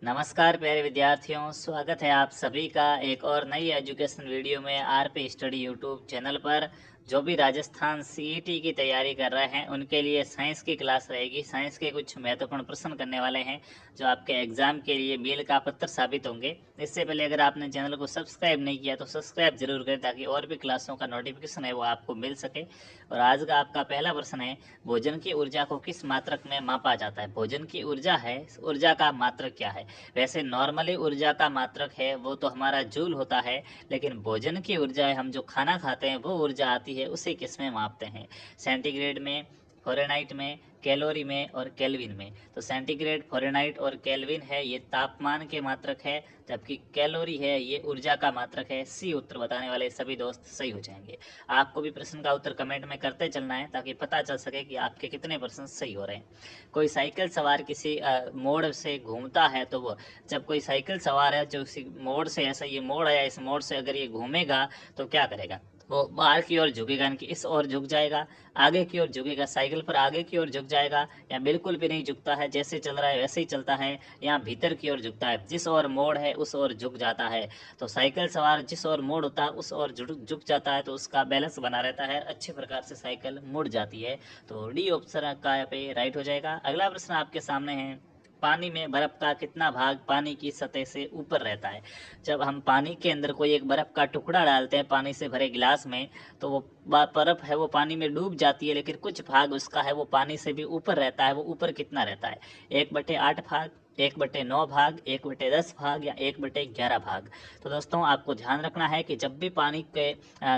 नमस्कार प्यारे विद्यार्थियों, स्वागत है आप सभी का एक और नई एजुकेशन वीडियो में आरपी स्टडी यूट्यूब चैनल पर। जो भी राजस्थान सीईटी की तैयारी कर रहे हैं उनके लिए साइंस की क्लास रहेगी। साइंस के कुछ महत्वपूर्ण प्रश्न करने वाले हैं जो आपके एग्जाम के लिए मील का पत्थर साबित होंगे। इससे पहले अगर आपने चैनल को सब्सक्राइब नहीं किया तो सब्सक्राइब जरूर करें ताकि और भी क्लासों का नोटिफिकेशन है वो आपको मिल सके। और आज का आपका पहला प्रश्न है, भोजन की ऊर्जा को किस मात्रक में मापा जाता है? भोजन की ऊर्जा है, ऊर्जा का मात्रक क्या है? वैसे नॉर्मली ऊर्जा का मात्रक है वो तो हमारा जूल होता है, लेकिन भोजन की ऊर्जा है, हम जो खाना खाते हैं वो ऊर्जा आती है, उसे किस में मापते हैं? सेंटीग्रेड में, फ़ारेनहाइट में, कैलोरी में और केल्विन में। तो सेंटीग्रेड, फ़ारेनहाइट और केल्विन है ये तापमान के मात्रक है, जबकि कैलोरी है ये ऊर्जा का मात्रक है। सी उत्तर बताने वाले सभी दोस्त सही हो जाएंगे। आपको भी प्रश्न का उत्तर कमेंट में करते चलना है ताकि पता चल सके कि आपके कितने प्रश्न सही हो रहे हैं। कोई साइकिल सवार किसी मोड़ से घूमता है तो वो, जब कोई साइकिल सवार है जो इसी मोड़ से, ऐसा ये मोड़ है, इस मोड़ से अगर ये घूमेगा तो क्या करेगा? वो बाहर की ओर झुकेगा, यानी कि इस ओर झुक जाएगा, आगे की ओर झुकेगा, साइकिल पर आगे की ओर झुक जाएगा, या बिल्कुल भी नहीं झुकता है, जैसे चल रहा है वैसे ही चलता है, या भीतर की ओर झुकता है, जिस ओर मोड़ है उस ओर झुक जाता है। तो साइकिल सवार जिस ओर मोड़ होता है उस ओर झुक जाता है, तो उसका बैलेंस बना रहता है, अच्छे प्रकार से साइकिल मुड़ जाती है। तो डी ऑप्शन का यहाँ पे राइट हो जाएगा। अगला प्रश्न आपके सामने है, पानी में बर्फ का कितना भाग पानी की सतह से ऊपर रहता है? जब हम पानी के अंदर कोई एक बर्फ का टुकड़ा डालते हैं पानी से भरे गिलास में, तो वो बर्फ है वो पानी में डूब जाती है, लेकिन कुछ भाग उसका है वो पानी से भी ऊपर रहता है। वो ऊपर कितना रहता है? 1/8 भाग, 1/9 भाग, 1/10 भाग, या 1/11 भाग? तो दोस्तों आपको ध्यान रखना है कि जब भी पानी के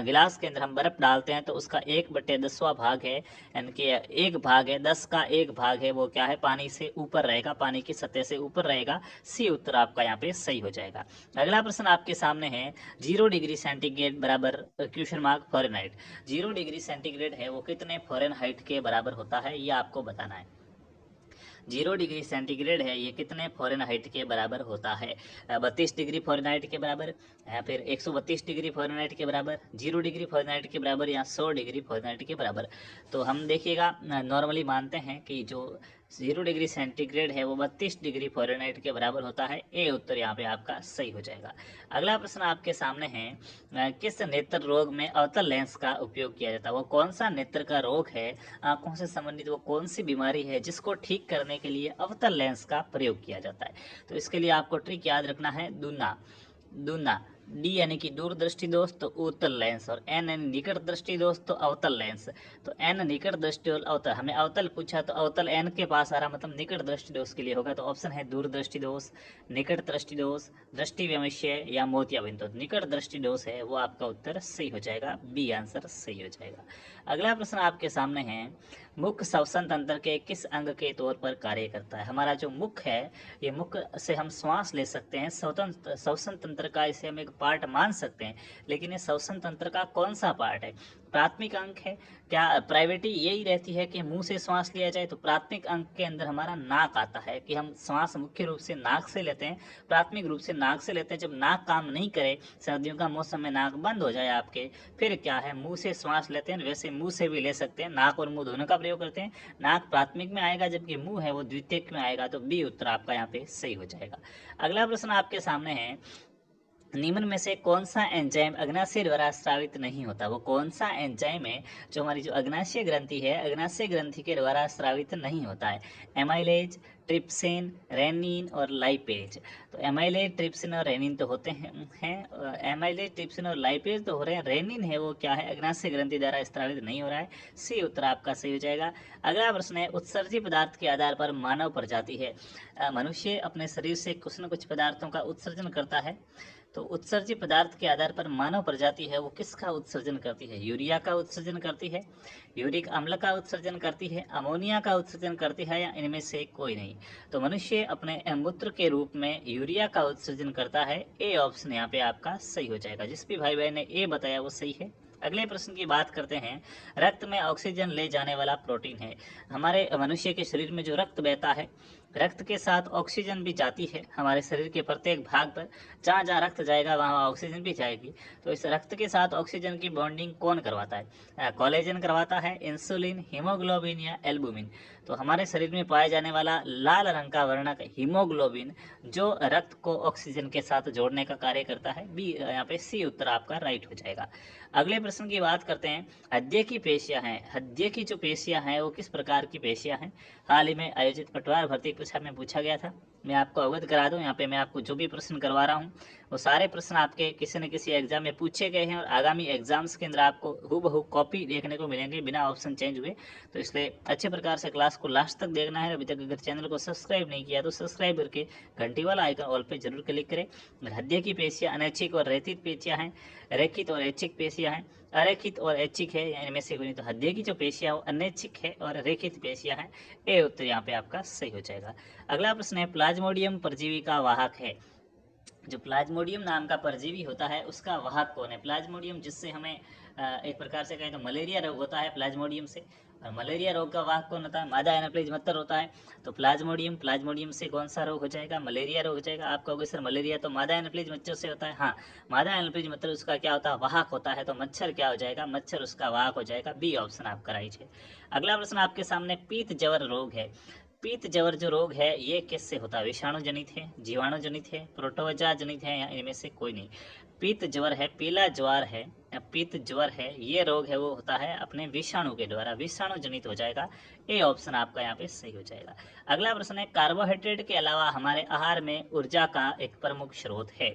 गिलास के अंदर हम बर्फ डालते हैं तो उसका 1/10वां भाग है, यानी कि एक भाग है, 10 का एक भाग है, वो क्या है? पानी से ऊपर रहेगा, पानी की सतह से ऊपर रहेगा। सी उत्तर आपका यहाँ पे सही हो जाएगा। अगला प्रश्न आपके सामने है, 0 डिग्री सेंटीग्रेड बराबर question mark Fahrenheit. 0 degree centigrade है वो कितने फ़ारेनहाइट के बराबर होता है, ये आपको बताना है। 0 डिग्री सेंटीग्रेड है ये कितने फ़ारेनहाइट के बराबर होता है? 32 डिग्री फ़ारेनहाइट के बराबर, या फिर 132 डिग्री फ़ारेनहाइट के बराबर, 0 डिग्री फ़ारेनहाइट के बराबर, या 100 डिग्री फ़ारेनहाइट के बराबर? तो हम देखिएगा, नॉर्मली मानते हैं कि जो 0 डिग्री सेंटीग्रेड है वो 32 डिग्री फ़ारेनहाइट के बराबर होता है। ए उत्तर यहाँ पे आपका सही हो जाएगा। अगला प्रश्न आपके सामने है, किस नेत्र रोग में अवतल लेंस का उपयोग किया जाता है? वो कौन सा नेत्र का रोग है, आंखों से संबंधित वो कौन सी बीमारी है जिसको ठीक करने के लिए अवतल लेंस का प्रयोग किया जाता है? तो इसके लिए आपको ट्रिक याद रखना है, दूना। दूना, डी यानी कि दूरदृष्टि दोष तो उत्तल लेंस, और एन यानी निकट दृष्टि दोष तो अवतल लेंस। तो एन निकट दृष्टि और अवतल, हमें अवतल पूछा तो अवतल एन के पास आ रहा, मतलब निकट दृष्टि दोष के लिए होगा। तो ऑप्शन है दूरदृष्टि दोष, निकट दृष्टि दोष, दृष्टि वैमनस्य या मोतियाबिंद। तो निकट दृष्टि दोष है वो आपका उत्तर सही हो जाएगा, बी आंसर सही हो जाएगा। अगला प्रश्न आपके सामने है, मुख श्वसन तंत्र के किस अंग के तौर पर कार्य करता है? हमारा जो मुख है, ये मुख से हम श्वास ले सकते हैं, श्वसन तंत्र का इसे हम एक पार्ट मान सकते हैं, लेकिन ये श्वसन तंत्र का कौन सा पार्ट है? प्राथमिक अंग है क्या? प्रायोरिटी यही रहती है कि मुंह से श्वास लिया जाए, तो प्राथमिक अंग के अंदर हमारा नाक आता है, कि हम श्वास मुख्य रूप से नाक से लेते हैं, प्राथमिक रूप से नाक से लेते हैं। जब नाक काम नहीं करे, सर्दियों का मौसम में नाक बंद हो जाए आपके, फिर क्या है, मुंह से श्वास लेते हैं। वैसे मुंह से भी ले सकते हैं, नाक और मुंह दोनों का प्रयोग करते हैं। नाक प्राथमिक में आएगा जबकि मुंह है वो द्वितीयक में आएगा, तो बी उत्तर आपका यहाँ पे सही हो जाएगा। अगला प्रश्न आपके सामने है, निम्न में से कौन सा एंजाइम अग्नाशय द्वारा स्रावित नहीं होता? वो कौन सा एंजाइम है जो हमारी जो अग्नाशय ग्रंथि है, अग्नाशय ग्रंथि के द्वारा स्रावित नहीं होता है? एमाइलेज, ट्रिप्सिन, रेनिन और लाइपेज। तो एमाइलेज, ट्रिप्सिन और रेनिन तो होते हैं एमाइलेज, ट्रिप्सिन और लाइपेज तो हो रहे हैं, रेनिन है वो क्या है, अग्नाशय ग्रंथि द्वारा स्रावित नहीं हो रहा है। सी उत्तर आपका सही हो जाएगा। अगला प्रश्न है, उत्सर्जी पदार्थ के आधार पर मानव प्रजाति है। मनुष्य अपने शरीर से कुछ न कुछ पदार्थों का उत्सर्जन करता है, तो उत्सर्जी पदार्थ के आधार पर मानव प्रजाति है वो किसका उत्सर्जन करती है? यूरिया का उत्सर्जन करती है, यूरिक अम्ल का उत्सर्जन करती है, अमोनिया का उत्सर्जन करती है, या इनमें से कोई नहीं? तो मनुष्य अपने मूत्र के रूप में यूरिया का उत्सर्जन करता है। ए ऑप्शन यहाँ पे आपका सही हो जाएगा। जिस भी भाई बहन ने ए बताया वो सही है। अगले प्रश्न की बात करते हैं, रक्त में ऑक्सीजन ले जाने वाला प्रोटीन है। हमारे मनुष्य के शरीर में जो रक्त बहता है रक्त के साथ ऑक्सीजन भी जाती है हमारे शरीर के प्रत्येक भाग पर। जहाँ जहाँ रक्त जाएगा वहाँ ऑक्सीजन भी जाएगी। तो इस रक्त के साथ ऑक्सीजन की बॉन्डिंग कौन करवाता है? कोलेजन करवाता है, इंसुलिन, हीमोग्लोबिन या एल्बुमिन। तो हमारे शरीर में पाया जाने वाला लाल रंग का वर्णक हीमोग्लोबिन जो रक्त को ऑक्सीजन के साथ जोड़ने का कार्य करता है। बी, यहाँ पे सी उत्तर आपका राइट हो जाएगा। अगले प्रश्न की बात करते हैं। हृदय की पेशियां हैं, हृदय की जो पेशियां हैं वो किस प्रकार की पेशियां हैं? हाल ही में आयोजित पटवार भर्ती परीक्षा में पूछा गया था। मैं आपको अवगत करा दूं, यहाँ पे मैं आपको जो भी प्रश्न करवा रहा हूँ वो सारे प्रश्न आपके किसी न किसी एग्जाम में पूछे गए हैं और आगामी एग्जाम्स के अंदर आपको हूबहू कॉपी देखने को मिलेंगे बिना ऑप्शन चेंज हुए। तो इसलिए अच्छे प्रकार से क्लास को लास्ट तक देखना है। अभी तक अगर चैनल को सब्सक्राइब नहीं किया तो सब्सक्राइब करके घंटी वाला आइकन ऑल पे जरूर क्लिक करें। हृदय की पेशियां अनैच्छिक और रैखिक पेशियां हैं, रेखित और ऐच्छिक पेशियां हैं। अरेखित और ऐच्छिक है, इनमें से कोई नहीं। तो हृदय की जो पेशियां वो अनैच्छिक है और रेखित पेशियां हैं। ए उत्तर यहाँ पे आपका सही हो जाएगा। अगला प्रश्न है, प्लाज्मोडियम परजीवी का वाहक है। जो प्लाज्मोडियम नाम का परजीवी होता है उसका वाहक कौन है? प्लाज्मोडियम जिससे हमें एक प्रकार से कहें तो मलेरिया रोग होता है प्लाज्मोडियम से। और मलेरिया रोग का वाहक कौन होता है? मादा एनाप्लिज मच्छर होता है। तो प्लाज्मोडियम से कौन सा रोग हो जाएगा? मलेरिया रोग हो जाएगा। आप कहोगे सर मलेरिया तो मादा एनाप्लिज मच्छर से होता है। हाँ, मादा एनाप्लिज मच्छर उसका क्या होता है? वाहक होता है। तो मच्छर क्या हो जाएगा? मच्छर उसका वाहक हो जाएगा। बी ऑप्शन आपका राइट है। अगला प्रश्न आपके सामने, पीत जवर रोग है। पीत जवर जो रोग है ये किससे होता है? विषाणु जनित है, जीवाणु जनित है, प्रोटोजोआ जनित है या इनमें से कोई नहीं? पीत ज्वर है, पीला ज्वार है या पीत ज्वर है, ये रोग है वो होता है अपने विषाणु के द्वारा, विषाणु जनित हो जाएगा। ए ऑप्शन आपका यहाँ पे सही हो जाएगा। अगला प्रश्न है, कार्बोहाइड्रेट के अलावा हमारे आहार में ऊर्जा का एक प्रमुख स्रोत है।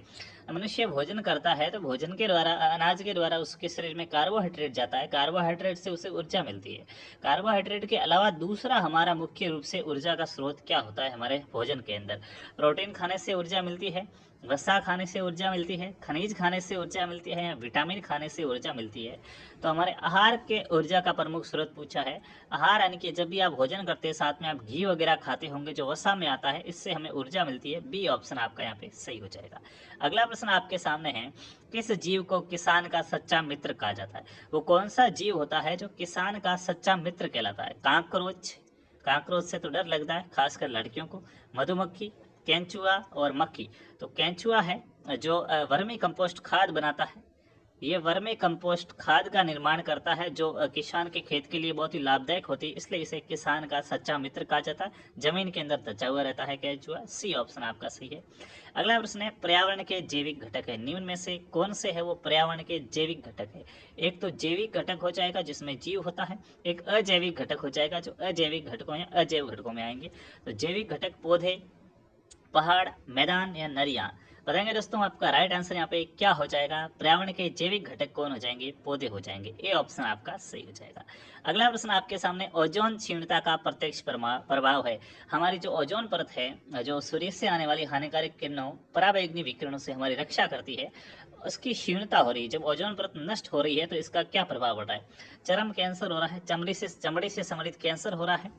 मनुष्य भोजन करता है तो भोजन के द्वारा, अनाज के द्वारा उसके शरीर में कार्बोहाइड्रेट जाता है, कार्बोहाइड्रेट से उसे ऊर्जा मिलती है। कार्बोहाइड्रेट के अलावा दूसरा हमारा मुख्य रूप से ऊर्जा का स्रोत क्या होता है हमारे भोजन के अंदर? प्रोटीन खाने से ऊर्जा मिलती है, वसा खाने से ऊर्जा मिलती है, खनिज खाने से ऊर्जा मिलती है या विटामिन खाने से ऊर्जा मिलती है? तो हमारे आहार के ऊर्जा का प्रमुख स्रोत पूछा है। आहार यानी कि जब भी आप भोजन करते हैं साथ में आप घी वगैरह खाते होंगे जो वसा में आता है, इससे हमें ऊर्जा मिलती है। बी ऑप्शन आपका यहाँ पे सही हो जाएगा। अगला प्रश्न आपके सामने है, किस जीव को किसान का सच्चा मित्र कहा जाता है? वो कौन सा जीव होता है जो किसान का सच्चा मित्र कहलाता है? काकरोच, काकरोच से तो डर लगता है खासकर लड़कियों को। मधुमक्खी, केंचुआ और मक्खी। तो केंचुआ है जो वर्मी कंपोस्ट खाद बनाता है। ये वर्मी कंपोस्ट खाद का निर्माण करता है जो किसान के खेत के लिए बहुत ही लाभदायक होती है, इसलिए इसे किसान का सच्चा मित्र कहा जाता है। जमीन के अंदर दचा हुआ रहता है केंचुआ। सी ऑप्शन आपका सही है। अगला प्रश्न है, पर्यावरण के जैविक घटक है। निम्न में से कौन से है वो पर्यावरण के जैविक घटक है? एक तो जैविक घटक हो जाएगा जिसमें जीव होता है, एक अजैविक घटक हो जाएगा जो अजैविक घटकों या अजैव घटकों में आएंगे। तो जैविक घटक पौधे, पहाड़, मैदान या नदियाँ? बताएंगे दोस्तों, आपका राइट आंसर यहाँ पे क्या हो जाएगा? पर्यावरण के जैविक घटक कौन हो जाएंगे? पौधे हो जाएंगे। ए ऑप्शन आपका सही हो जाएगा। अगला प्रश्न आपके सामने, ओजोन क्षीणता का प्रत्यक्ष प्रभाव है। हमारी जो ओजोन परत है जो सूर्य से आने वाली हानिकारक किरणों, पराबैंगनी विकिरणों से हमारी रक्षा करती है, उसकी क्षीणता हो रही है। जब ओजोन परत नष्ट हो रही है तो इसका क्या प्रभाव हो रहा है? चरम कैंसर हो रहा है, चमड़ी से संबंधित कैंसर हो रहा है,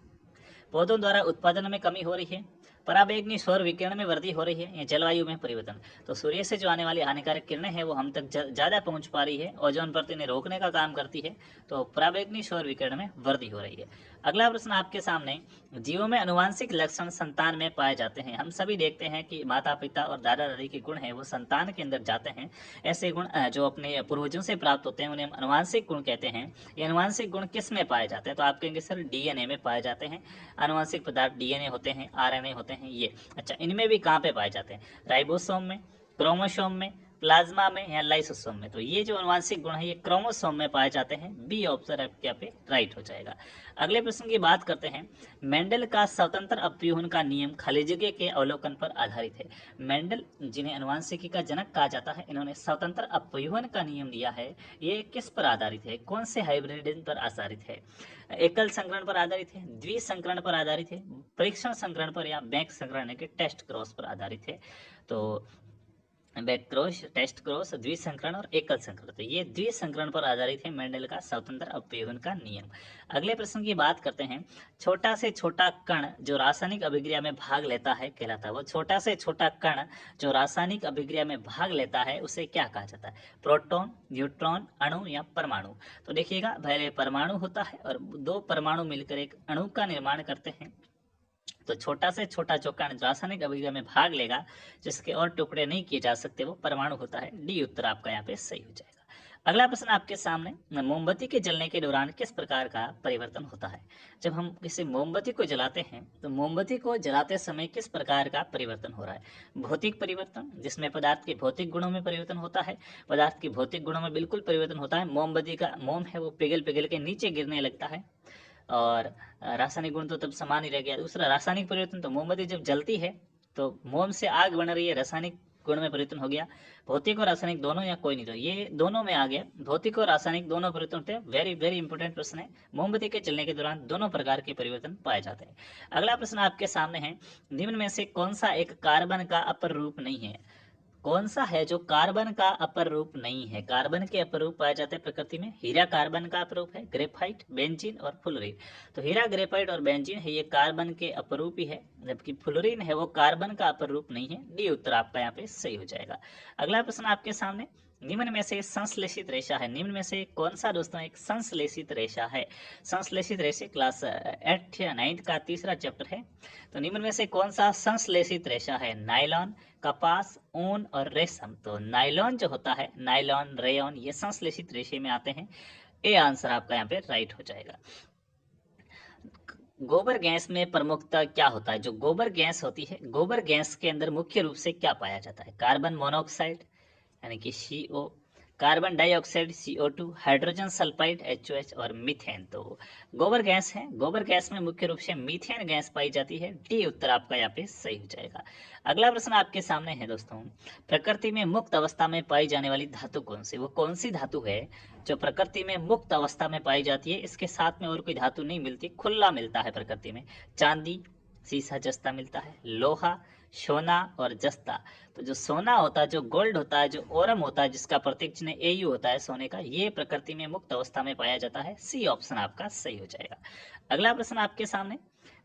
पौधों द्वारा उत्पादन में कमी हो रही है, पराबैंगनी सौर विकिरण में वृद्धि हो रही है या जलवायु में परिवर्तन? तो सूर्य से जो आने वाली हानिकारक किरणें हैं वो हम तक ज़्यादा पहुंच पा रही है, ओजोन परत इन्हें रोकने का काम करती है, तो पराबैंगनी सौर विकिरण में वृद्धि हो रही है। अगला प्रश्न आपके सामने, जीवों में अनुवांशिक लक्षण संतान में पाए जाते हैं। हम सभी देखते हैं कि माता पिता और दादा दादी के गुण हैं वो संतान के अंदर जाते हैं। ऐसे गुण जो अपने पूर्वजों से प्राप्त होते हैं उन्हें हम अनुवांशिक गुण कहते हैं। ये अनुवांशिक गुण किस में पाए जाते हैं? तो आप कहेंगे सर डीएनए में पाए जाते हैं। आनुवंशिक पदार्थ डीएनए होते हैं, आरएनए होते हैं ये। अच्छा, इनमें भी कहाँ पे पाए जाते हैं? राइबोसोम में, क्रोमोसोम में, प्लाज्मा में या लाइसोसोम में? तो ये जो अनुवांशिक गुण है ये क्रोमोसोम में पाए जाते हैं। बी ऑप्शन आपके यहाँ पे राइट हो जाएगा। अगले प्रश्न की बात करते हैं, मेंडल का स्वतंत्र अपव्यूहन का नियम खाली जगह के अवलोकन पर आधारित है। मेंडल, जिन्हें अनुवांशिकी का जनक कहा जाता है, इन्होंने स्वतंत्र अपव्यूहन का नियम दिया है। ये किस पर आधारित है? कौन से हाइब्रिडिज्म पर आधारित है? एकल संकरण पर आधारित है, द्विसंकरण पर आधारित है, परीक्षण संकरण पर या बैक संकरण के टेस्ट क्रॉस पर आधारित है? तो बैक क्रॉस, टेस्ट क्रॉस, द्विसंकरण और एकल संकरण, तो ये द्विसंकरण पर आधारित है मेंडल का स्वतंत्र अपव्यूहन का नियम। अगले प्रश्न की बात करते हैं, छोटा से छोटा कण जो रासायनिक अभिक्रिया में भाग लेता है कहलाता है। वो छोटा से छोटा कण जो रासायनिक अभिक्रिया में भाग लेता है उसे क्या कहा जाता है? प्रोटॉन, न्यूट्रॉन, अणु या परमाणु? तो देखिएगा, पहले परमाणु होता है और दो परमाणु मिलकर एक अणु का निर्माण करते हैं। तो छोटा से छोटा जो कण रासायनिक अभिक्रिया में भाग लेगा, जिसके और टुकड़े नहीं किए जा सकते, वो परमाणु होता है। डी उत्तर आपका यहाँ पे सही हो जाएगा। अगला प्रश्न आपके सामने, मोमबत्ती के जलने के दौरान किस प्रकार का परिवर्तन होता है? जब हम किसी मोमबत्ती को जलाते हैं तो मोमबत्ती को जलाते समय किस प्रकार का परिवर्तन हो रहा है? भौतिक परिवर्तन, जिसमें पदार्थ के भौतिक गुणों में परिवर्तन होता है। पदार्थ के भौतिक गुणों में बिल्कुल परिवर्तन होता है। मोमबत्ती का मोम है वो पिघल पिघल के नीचे गिरने लगता है, और रासायनिक गुण तो तब समान ही रह गया। दूसरा रासायनिक परिवर्तन, तो मोमबत्ती जब जलती है तो मोम से आग बन रही है, रासायनिक गुण में परिवर्तन हो गया। भौतिक और रासायनिक दोनों या कोई नहीं, तो ये दोनों में आ गया। भौतिक और रासायनिक दोनों परिवर्तन होते हैं। वेरी वेरी इंपॉर्टेंट प्रश्न है। मोमबत्ती के जलने के दौरान दोनों प्रकार के परिवर्तन पाए जाते हैं। अगला प्रश्न आपके सामने है, निम्न में से कौन सा एक कार्बन का अपर रूप नहीं है? कौन सा है जो कार्बन का अपर रूप नहीं है? कार्बन के अपर रूप पाए जाते हैं प्रकृति में। हीरा कार्बन का अपरूप है, ग्रेफाइट, बेंजीन और फ्लोरीन। तो हीरा, ग्रेफाइट और बेंजीन है ये कार्बन के अपरूप ही है, जबकि फ्लोरीन है वो कार्बन का अपर रूप नहीं है। डी उत्तर आपका यहाँ पे सही हो जाएगा। अगला प्रश्न आपके सामने, निम्न में से संश्लेषित रेशा है। निम्न में से कौन सा दोस्तों एक संश्लेषित रेशा है? संश्लेषित रेशे क्लास 8 या 9 का तीसरा चैप्टर है। तो निम्न में से कौन सा संश्लेषित रेशा है? नायलॉन, कपास, ऊन और रेशम। तो नायलॉन जो होता है, नायलॉन, रेयॉन, ये संश्लेषित रेशे में आते हैं। ए आंसर आपका यहाँ पे राइट हो जाएगा। गोबर गैस में प्रमुखता क्या होता है? जो गोबर गैस होती है, गोबर गैस के अंदर मुख्य रूप से क्या पाया जाता है? कार्बन मोनोऑक्साइड यानी कि CO, carbon dioxide CO2, hydrogen sulphide HOH और मीथेन। तो गोबर गैस है, गोबर गैस में मुख्य रूप से मीथेन गैस पाई जाती है। डी उत्तर आपका यहाँ पे सही हो जाएगा। अगला प्रश्न आपके सामने है दोस्तों, प्रकृति में मुक्त अवस्था में पाई जाने वाली धातु कौन सी? वो कौन सी धातु है जो प्रकृति में मुक्त अवस्था में पाई जाती है? इसके साथ में और कोई धातु नहीं मिलती, खुला मिलता है प्रकृति में। चांदी, सीसा, जस्ता मिलता है, लोहा, सोना और जस्ता। तो जो सोना होता है, जो गोल्ड होता है, जो ओरम होता है, जिसका प्रतीक चिन्ह AU होता है सोने का, ये प्रकृति में मुक्त अवस्था में पाया जाता है। सी ऑप्शन आपका सही हो जाएगा। अगला प्रश्न आपके सामने,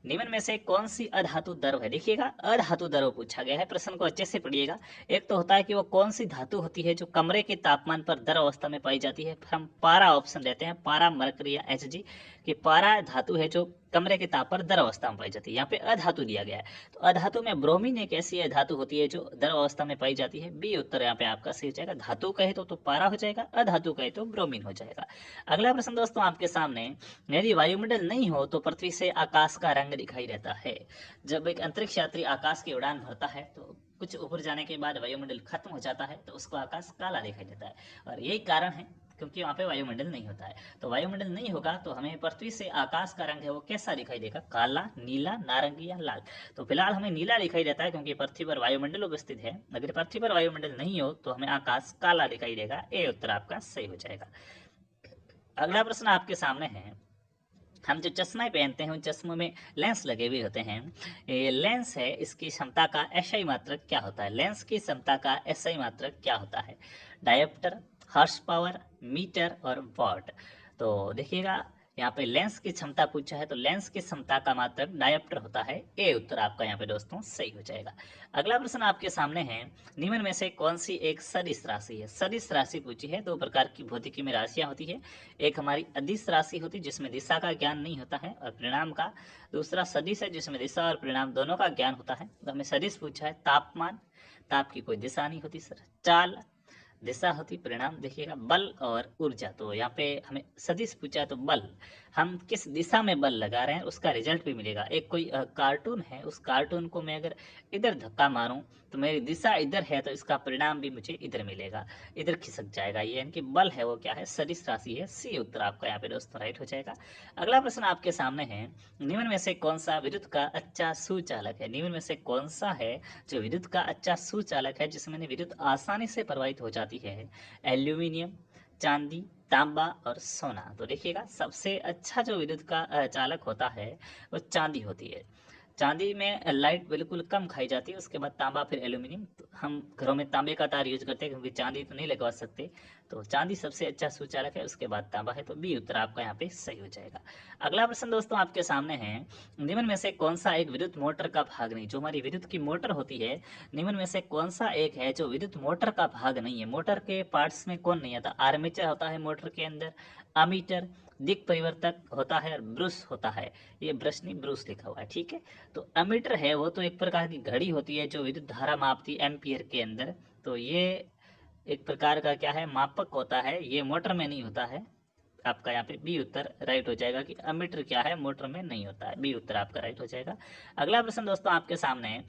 निम्न में से कौन सी अधातु द्रव है? देखिएगा, अधातु द्रव पूछा गया है, प्रश्न को अच्छे से पढ़िएगा। एक तो होता है कि वो कौन सी धातु होती है जो कमरे के तापमान पर द्रव अवस्था में पाई जाती है। हम पारा ऑप्शन देते हैं, पारा, मरकरी या Hg, कि पारा धातु है जो कमरे के ताप पर द्रव अवस्था में पाई जाती है। यहाँ पे अधातु दिया गया है, तो अधातु में ब्रोमीन एक ऐसी धातु होती है जो द्रव अवस्था में पाई जाती है। बी उत्तर यहाँ पे आपका सही हो जाएगा। धातु कहे तो पारा हो जाएगा, अधातु कहे तो ब्रोमीन हो जाएगा। अगला प्रश्न दोस्तों आपके सामने, यदि वायुमंडल नहीं हो तो पृथ्वी से आकाश का रंग दिखाई देता है। जब एक अंतरिक्ष यात्री आकाश की उड़ान भरता है तो कुछ ऊपर जाने के बाद वायुमंडल खत्म हो जाता है, तो उसको आकाश काला दिखाई देता है, और यही कारण है क्योंकि वहाँ पे वायुमंडल नहीं होता है। तो वायुमंडल नहीं होगा तो हमें पृथ्वी से आकाश का रंग है वो कैसा दिखाई देगा? काला, नीला, नारंगी या लाल। तो फिलहाल हमें नीला दिखाई देता है क्योंकि पृथ्वी पर वायुमंडल उपस्थित है। अगर पृथ्वी पर वायुमंडल नहीं हो तो हमें आकाश काला दिखाई देगा। ए उत्तर आपका सही हो जाएगा। अगला प्रश्न आपके सामने है, हम जो चश्मा पहनते हैं उन चश्मों में लेंस लगे हुए होते हैं। ये लेंस है, इसकी क्षमता का SI मात्रक क्या होता है? लेंस की क्षमता का SI मात्रक क्या होता है? डायोप्टर, हॉर्स पावर, मीटर और वॉट। तो देखिएगा, यहाँ पे लेंस की क्षमता पूछा है तो लेंस की क्षमता का मात्रक डायोप्टर होता है। ए उत्तर आपका यहाँ पे दोस्तों सही हो जाएगा। अगला प्रश्न आपके सामने है, निम्न में से कौन सी एक सदिश राशि है? सदिश राशि पूछी है। दो प्रकार की भौतिकी में राशियां होती है, एक हमारी अदिश राशि होती है जिसमें दिशा का ज्ञान नहीं होता है और परिणाम का, दूसरा सदिश है जिसमें दिशा और परिणाम दोनों का ज्ञान होता है। तो हमें सदिश पूछा है। तापमान, ताप की कोई दिशा नहीं होती सर। चाल, दिशा होती, परिणाम देखिएगा। बल और ऊर्जा, तो यहाँ पे हमें सदिश पूछा है तो बल, हम किस दिशा में बल लगा रहे हैं उसका रिजल्ट भी मिलेगा। एक कोई कार्टून है, उस कार्टून को मैं अगर इधर धक्का मारूं तो मेरी दिशा इधर है तो इसका परिणाम भी मुझे इधर मिलेगा, इधर खिसक जाएगा। ये यानी कि बल है वो क्या है? सदिश राशि है। सी उत्तर आपका यहाँ पे दोस्तों राइट हो जाएगा। अगला प्रश्न आपके सामने है, निम्न में से कौन सा विद्युत का अच्छा सुचालक है? निम्न में से कौन सा है जो विद्युत का अच्छा सुचालक है, जिसमें विद्युत आसानी से प्रवाहित हो जाती है? एल्यूमिनियम, चांदी, तांबा और सोना। तो देखिएगा, सबसे अच्छा जो विद्युत का चालक होता है वो चांदी होती है। चांदी में लाइट बिल्कुल कम खाई जाती है, उसके बाद तांबा, फिर एल्यूमिनियम। तो हम घरों में तांबे का तार यूज करते हैं क्योंकि चांदी तो नहीं लगवा सकते, तो चांदी सबसे अच्छा सुचालक है, उसके बाद तांबा है। तो बी उत्तर आपका यहाँ पे सही हो जाएगा। अगला प्रश्न दोस्तों आपके सामने है, निम्न में से कौन सा एक विद्युत मोटर का भाग नहीं? जो हमारी विद्युत की मोटर होती है, निम्न में से कौन सा एक है जो विद्युत मोटर का भाग नहीं है? मोटर के पार्ट्स में कौन नहीं आता? आर्मेचर होता है मोटर के अंदर, अमीटर, दिक परिवर्तक होता है और ब्रूस होता है। ये ब्रश नहीं ब्रूस लिखा हुआ है, ठीक है। तो अमीटर है वो तो एक प्रकार की घड़ी होती है जो विद्युत धारा मापती है एम्पियर के अंदर। तो ये एक प्रकार का क्या है, मापक होता है, ये मोटर में नहीं होता है। आपका यहाँ पे बी उत्तर राइट हो जाएगा कि अमीटर क्या है, मोटर में नहीं होता है। बी उत्तर आपका राइट हो जाएगा। अगला प्रश्न दोस्तों आपके सामने है।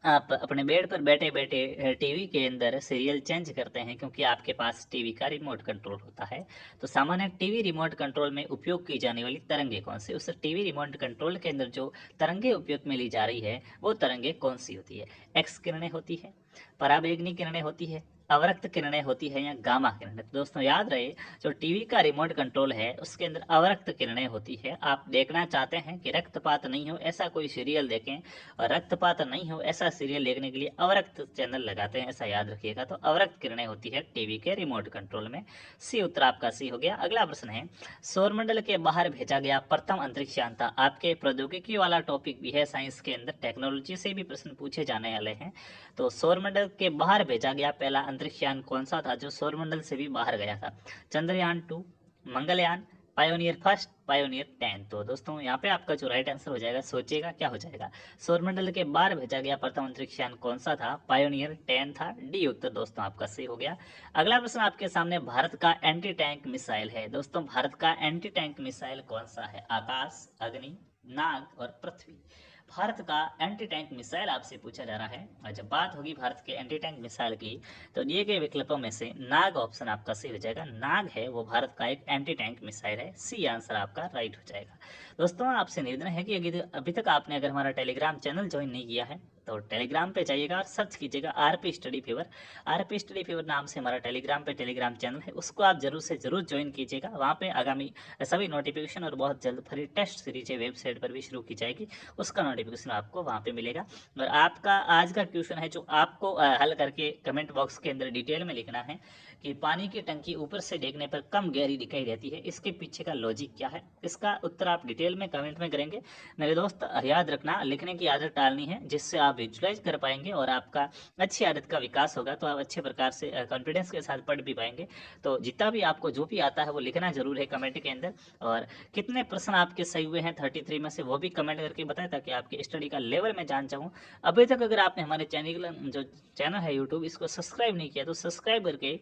आप अपने बेड पर बैठे बैठे टीवी के अंदर सीरियल चेंज करते हैं क्योंकि आपके पास टीवी का रिमोट कंट्रोल होता है। तो सामान्य टीवी रिमोट कंट्रोल में उपयोग की जाने वाली तरंगे कौन सी, उस टीवी रिमोट कंट्रोल के अंदर जो तरंगे उपयोग में ली जा रही है वो तरंगे कौन सी होती है। एक्स किरणें होती है, पराबैंगनी किरणें होती है, अवरक्त किरणें होती है या गामा किरणें। तो दोस्तों याद रहे, जो टीवी का रिमोट कंट्रोल है उसके अंदर अवरक्त किरणें होती है। आप देखना चाहते हैं कि रक्तपात नहीं हो ऐसा कोई सीरियल देखें, और रक्तपात नहीं हो ऐसा सीरियल देखने के लिए अवरक्त चैनल लगाते हैं, ऐसा याद रखिएगा। तो अवरक्त किरणें होती है टीवी के रिमोट कंट्रोल में। सी उत्तर आपका सी हो गया। अगला प्रश्न है, सौरमंडल के बाहर भेजा गया प्रथम अंतरिक्ष यान था। आपके प्रौद्योगिकी वाला टॉपिक भी है साइंस के अंदर, टेक्नोलॉजी से भी प्रश्न पूछे जाने वाले हैं। तो सौरमंडल के बाहर भेजा गया पहला अंतरिक्ष यान कौन सा था जो सौरमंडल से भी बाहर गया था। Chandrayaan 2, Mangalyaan, pioneer first, pioneer 10। तो दोस्तों यहाँ पे आपका जो राइट आंसर हो जाएगा, सोचिएगा क्या हो जाएगा। सौरमंडल के बाहर भेजा गया प्रथम अंतरिक्ष यान कौन सा था, पायोनियर 10 था। डी उत्तर दोस्तों आपका सही हो गया। अगला प्रश्न आपके सामने, भारत का एंटी टैंक मिसाइल है। दोस्तों भारत का एंटी टैंक मिसाइल कौन सा है, आकाश, अग्नि, नाग और पृथ्वी। भारत का एंटी टैंक मिसाइल आपसे पूछा जा रहा है, और जब बात होगी भारत के एंटी टैंक मिसाइल की तो दिए गए विकल्पों में से नाग ऑप्शन आपका सही हो जाएगा। नाग है वो भारत का एक एंटी टैंक मिसाइल है। सी आंसर आपका राइट हो जाएगा। दोस्तों आपसे निवेदन है कि अभी तक आपने अगर हमारा टेलीग्राम चैनल ज्वाइन नहीं किया है तो टेलीग्राम पे जाइएगा और सर्च कीजिएगा RP study fever. RP study fever नाम से हमारा टेलीग्राम चैनल है, उसको आप जरूर से जरूर ज्वाइन कीजिएगा। वहाँ पे आगामी सभी नोटिफिकेशन और बहुत जल्द फ्री टेस्ट सीरीज वेबसाइट पर भी शुरू की जाएगी, उसका नोटिफिकेशन आपको वहाँ पे मिलेगा। और आपका आज का क्वेश्चन है जो आपको हल करके कमेंट बॉक्स के अंदर डिटेल में लिखना है कि पानी की टंकी ऊपर से देखने पर कम गहरी दिखाई देती है, इसके पीछे का लॉजिक क्या है। इसका उत्तर आप डिटेल में कमेंट में करेंगे। मेरे दोस्त याद रखना, लिखने की आदत डालनी है जिससे आप विजुलाइज कर पाएंगे और आपका अच्छी आदत का विकास होगा, तो आप अच्छे प्रकार से कॉन्फिडेंस के साथ पढ़ भी पाएंगे। तो जितना भी आपको जो भी आता है वो लिखना जरूर है कमेंट के अंदर। और कितने प्रश्न आपके सही हुए हैं 33 में से वो भी कमेंट करके बताएं ताकि आपके स्टडी का लेवल मैं जान चाहूँ। अभी तक अगर आपने हमारे चैनल है यूट्यूब, इसको सब्सक्राइब नहीं किया तो सब्सक्राइब करके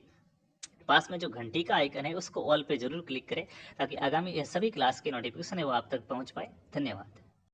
पास में जो घंटी का आइकन है उसको ऑल पे जरूर क्लिक करें ताकि आगामी सभी क्लास के नोटिफिकेशन है वो आप तक पहुंच पाए। धन्यवाद।